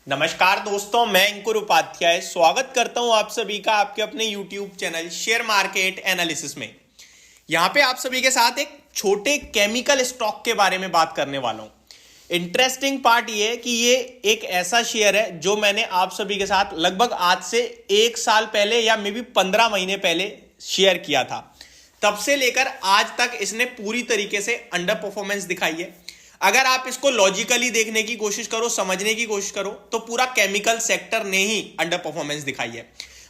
नमस्कार दोस्तों, मैं अंकुर उपाध्याय स्वागत करता हूं आप सभी का आपके अपने YouTube channel share market analysis में। यहां पे आप सभी के साथ एक छोटे केमिकल स्टॉक के बारे में बात करने वाला हूं। इंटरेस्टिंग पार्ट ये है कि ये एक ऐसा शेयर है जो मैंने आप सभी के साथ लगभग आज से 1 साल पहले या मे बी 15 महीने पहले शेयर किया था। तब से लेकर आज तक इसने पूरी तरीके से अंडर परफॉर्मेंस दिखाई है। अगर आप इसको लॉजिकली देखने की कोशिश करो, समझने की कोशिश करो, तो पूरा केमिकल सेक्टर ने ही अंडर परफॉर्मेंस दिखाई है।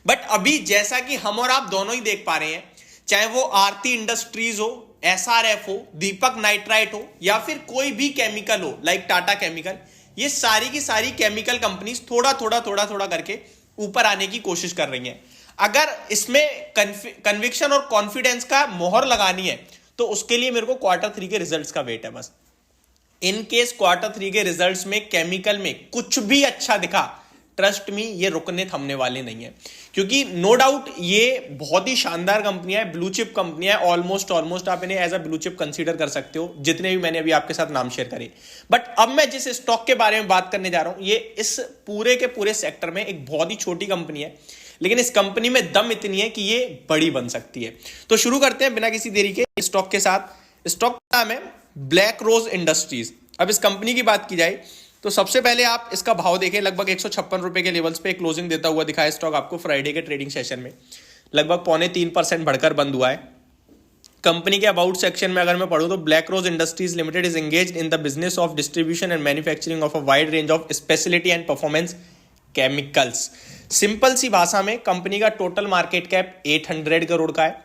बट अभी जैसा कि हम और आप दोनों ही देख पा रहे हैं, चाहे वो आरती इंडस्ट्रीज हो, एसआरएफ हो, दीपक नाइट्राइट हो या फिर कोई भी केमिकल हो लाइक टाटा केमिकल, ये सारी की सारी केमिकल कंपनीज थोड़ा थोड़ा करके ऊपर आने की कोशिश कर रही हैं। अगर इसमें कन्विक्शन और कॉन्फिडेंस का मोहर लगानी है तो उसके लिए मेरे को Q3 के रिजल्ट्स का वेट है बस। इन केस Q3 के रिजल्ट्स में केमिकल में कुछ भी अच्छा दिखा, ट्रस्ट मी ये रुकने थमने वाले नहीं है, क्योंकि नो डाउट ये बहुत ही शानदार कंपनी है, ब्लू चिप कंपनी है। ऑलमोस्ट आप इन्हें as a blue chip consider कर सकते हो, जितने भी मैंने अभी आपके साथ नाम शेयर करे। बट अब मैं जिस स्टॉक के बारे में बात करने जा रहा हूं, ये इस पूरे के पूरे सेक्टर में एक बहुत ही छोटी कंपनी है, लेकिन इस कंपनी में दम इतनी है कि ये बड़ी बन सकती है। तो शुरू करते हैं बिना किसी देरी के स्टॉक के साथ। स्टॉक का नाम है ब्लैक रोज इंडस्ट्रीज। अब इस कंपनी की बात की जाए तो सबसे पहले आप इसका भाव देखें, लगभग 156 रुपए के लेवल्स पे क्लोजिंग देता हुआ दिखा है स्टॉक आपको फ्राइडे के ट्रेडिंग सेशन में। लगभग 0.25% बढ़कर बंद हुआ है। कंपनी के अबाउट सेक्शन में अगर मैं पढ़ूं तो Black Rose Industries Limited is engaged in the business of distribution and manufacturing of a wide range of speciality and performance chemicals. Simple सी भाषा में कंपनी का टोटल मार्केट कैप 800 करोड़ का है।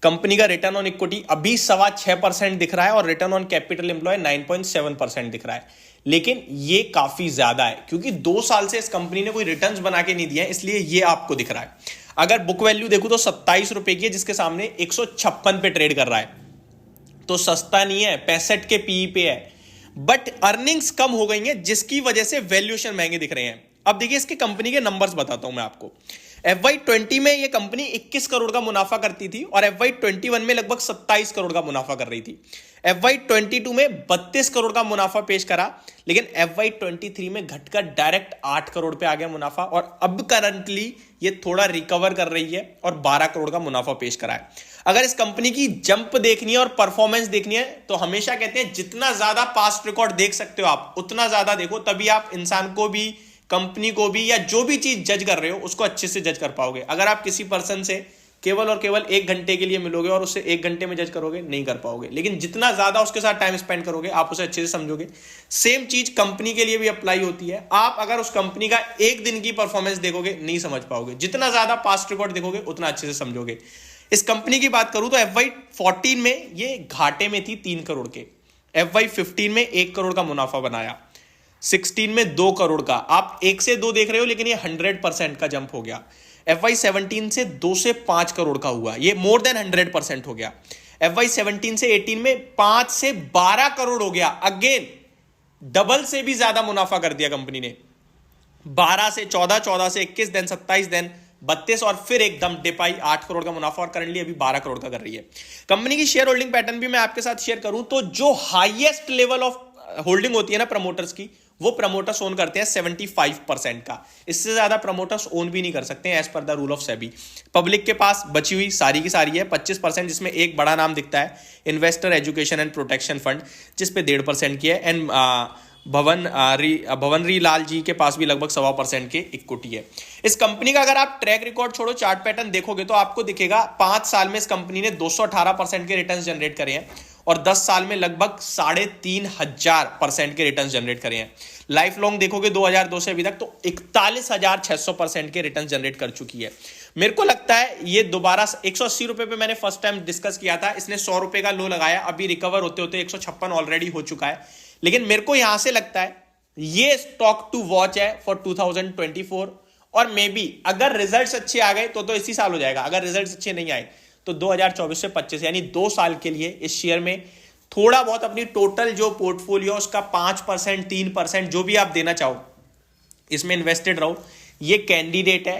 कंपनी का रिटर्न ऑन इक्विटी अभी 6.25% दिख रहा है और रिटर्न ऑन कैपिटल एम्प्लॉय 9.7% दिख रहा है। लेकिन ये काफी ज्यादा है क्योंकि 2 साल से इस कंपनी ने कोई रिटर्न्स बना के नहीं दिया है, इसलिए ये आपको दिख रहा है। अगर बुक वैल्यू देखो तो 27 रुपए की है, जिसके सामने 156 पे ट्रेड कर रहा है, तो सस्ता नहीं है, 65 के पीई पे है। बट अर्निंग्स कम हो गई हैं, जिसकी वजह से वैल्यूएशन महंगे दिख रहे हैं। अब देखिए इसके कंपनी के नंबर्स बताता हूं मैं आपको। FY20 में ये कंपनी 21 करोड़ का मुनाफा करती थी और FY21 में लगभग 27 करोड़ का मुनाफा कर रही थी। FY22 में 32 करोड़ का मुनाफा पेश करा, लेकिन FY23 में घटकर डायरेक्ट 8 करोड़ पे आ गया मुनाफा और अब करंटली ये थोड़ा रिकवर कर रही है और 12 करोड़ का मुनाफा पेश करा है। अगर इस कंपनी की जंप देखनी है और परफॉर्मेंस देखनी है तो हमेशा कहते हैं जितना ज्यादा पास्ट रिकॉर्ड देख सकते हो आप उतना ज्यादा देखो, तभी आप इंसान को भी, कंपनी को भी, या जो भी चीज जज कर रहे हो उसको अच्छे से जज कर पाओगे। अगर आप किसी पर्सन से केवल और केवल 1 घंटे के लिए मिलोगे और उससे 1 घंटे में जज करोगे, नहीं कर पाओगे। लेकिन जितना ज्यादा उसके साथ टाइम स्पेंड करोगे आप उसे अच्छे से समझोगे। सेम चीज कंपनी के लिए भी अप्लाई होती है। आप अगर उस कंपनी का 1 दिन की परफॉर्मेंस देखोगे नहीं समझ पाओगे, जितना ज्यादा पास्ट रिकॉर्ड देखोगे उतना अच्छे से समझोगे। इस कंपनी की बात करूं तो FY14 में ये घाटे में थी 3 करोड़ के, FY15 में 1 करोड़ का मुनाफा बनाया, 16 में 2 करोड़ का। आप 1 से 2 देख रहे हो, लेकिन ये 100% का जंप हो गया। FY17 से 2 से 5 करोड़ का हुआ, ये मोर देन 100% हो गया। FY17 से 18 में 5 से 12 करोड़ हो गया, अगेन डबल से भी ज्यादा मुनाफा कर दिया कंपनी ने। 12 से 14, 14 से 21, देन 27, देन 32 और फिर एकदम डिप आई 8 करोड़ का मुनाफा और करंटली अभी 12 करोड़ का कर रही है। कंपनी की शेयर होल्डिंग पैटर्न भी मैं आपके साथ शेयर करूं तो जो हाईएस्ट लेवल ऑफ होल्डिंग होती है ना प्रमोटर्स की, वो प्रमोटर्स ओन करते हैं 75% का। इससे ज्यादा प्रमोटर्स ओन भी नहीं कर सकते हैं as per the rule of SEBI. Public के पास बची हुई सारी की सारी है 25%, जिसमें एक बड़ा नाम दिखता है investor education and protection fund, जिस पे 1.5% की है। एंड भवनरी लाल जी के पास भी लगभग 1.25% के इक्विटी है। इस कंपनी का अगर आप ट्रैक रिकॉर्ड छोड़ो, चार्ट पैटर्न देखोगे तो आपको दिखेगा 5 साल में इस कंपनी ने 218% के रिटर्न्स जनरेट करे हैं और 10 साल में लगभग 3500% के रिटर्न्स जनरेट करे हैं। लाइफ लॉन्ग देखोगे 2002 से अभी तक तो 41,600% के रिटर्न्स जनरेट कर चुकी है। मेरे को लगता है ये दोबारा 180 रुपए पे मैंने फर्स्ट टाइम डिस्कस किया था, इसने 100 रुपए का लो लगाया, अभी रिकवर होते होते 156 ऑलरेडी हो चुका है। लेकिन मेरे को यहां से लगता है ये स्टॉक टू वॉच है फॉर 2024 और मे बी अगर रिजल्ट्स अच्छे आ गए तो इसी साल हो जाएगा। अगर रिजल्ट्स अच्छे नहीं आए तो 2024 से 25 यानी 2 साल के लिए इस शेयर में थोड़ा बहुत अपनी टोटल जो पोर्टफोलियो उसका 5%, 3% जो भी आप देना चाहो इसमें इन्वेस्टेड रहो। ये कैंडिडेट है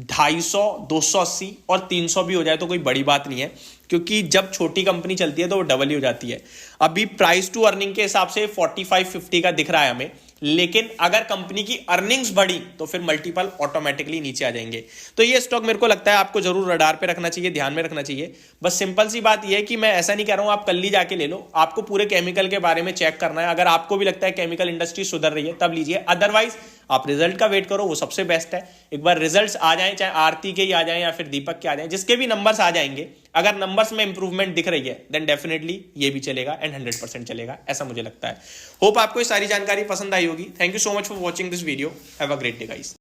250, 280 और 300 भी हो जाए तो कोई बड़ी बात नहीं है, क्योंकि जब छोटी कंपनी चलती है तो वो डबल ही हो जाती है। अभी प्राइस टू अर्निंग के हिसाब से 45-50 का दिख रहा है हमें, लेकिन अगर कंपनी की अर्निंग्स बढ़ी तो फिर मल्टीपल ऑटोमेटिकली नीचे आ जाएंगे। तो ये स्टॉक मेरे को लगता है आपको जरूर रडार पे रखना चाहिए, ध्यान में रखना चाहिए। बस सिंपल सी बात ये है कि मैं ऐसा नहीं कह रहा हूं आप कल ही जाके ले लो, आपको पूरे केमिकल के बारे में चेक करना है। अगर आपको भी लगता है केमिकल इंडस्ट्री सुधर रही है तब लीजिए, अदरवाइज आप रिजल्ट का वेट करो, वो सबसे बेस्ट है। एक बार रिजल्ट्स आ जाएं, चाहे आरती के ही आ जाएं या फिर दीपक के आ जाएं, जिसके भी नंबर्स आ जाएंगे, अगर नंबर्स में इंप्रूवमेंट दिख रही है देन डेफिनेटली ये भी चलेगा एंड 100% चलेगा, ऐसा मुझे लगता है। होप आपको ये सारी जानकारी पसंद आई होगी। Thank you so much for watching this video. Have a great day guys.